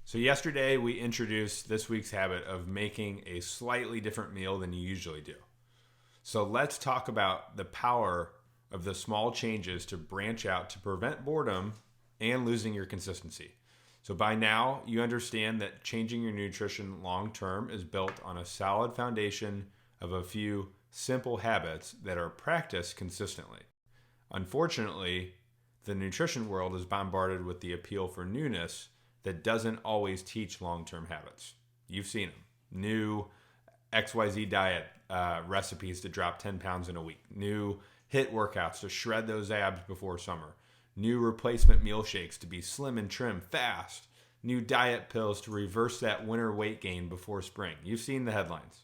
So yesterday we introduced this week's habit of making a slightly different meal than you usually do. So let's talk about the power of the small changes to branch out to prevent boredom and losing your consistency. So by now you understand that changing your nutrition long term is built on a solid foundation of a few simple habits that are practiced consistently. Unfortunately, the nutrition world is bombarded with the appeal for newness that doesn't always teach long-term habits. You've seen them. New XYZ diet recipes to drop 10 pounds in a week. New HIIT workouts to shred those abs before summer. New replacement meal shakes to be slim and trim fast. New diet pills to reverse that winter weight gain before spring. You've seen the headlines.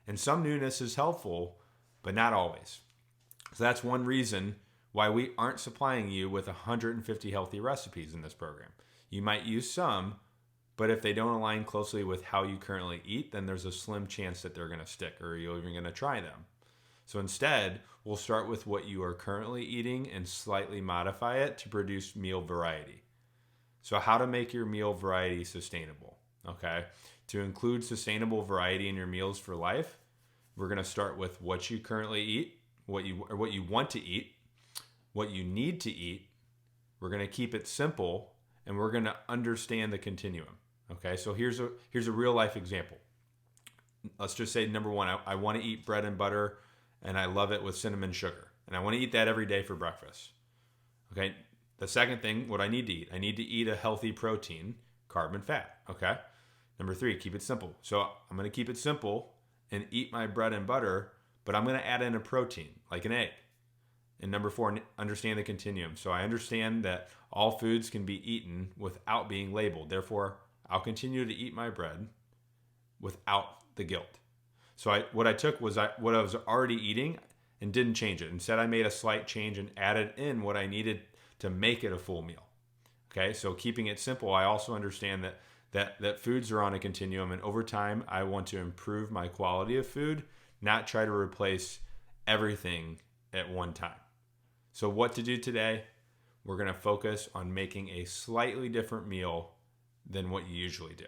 And some newness is helpful, but not always. So that's one reason why we aren't supplying you with 150 healthy recipes in this program. You might use some, but if they don't align closely with how you currently eat, then there's a slim chance that they're going to stick or you're even going to try them. So instead, we'll start with what you are currently eating and slightly modify it to produce meal variety. So how to make your meal variety sustainable, okay? To include sustainable variety in your meals for life, we're going to start with what you currently eat, what you want to eat, what you need to eat. We're going to keep it simple, and we're going to understand the continuum. Okay, so here's a real life example. Let's just say number one, I want to eat bread and butter, and I love it with cinnamon sugar, and I want to eat that every day for breakfast. Okay, the second thing, what I need to eat, I need to eat a healthy protein, carb and fat. Okay, number three, keep it simple. So I'm going to keep it simple and eat my bread and butter, but I'm going to add in a protein like an egg. And number four, understand the continuum. So I understand that all foods can be eaten without being labeled. Therefore, I'll continue to eat my bread without the guilt. So what I took was what I was already eating and didn't change it. Instead, I made a slight change and added in what I needed to make it a full meal. Okay, so keeping it simple, I also understand that foods are on a continuum, and over time, I want to improve my quality of food, not try to replace everything at one time. So what to do today? We're going to focus on making a slightly different meal than what you usually do.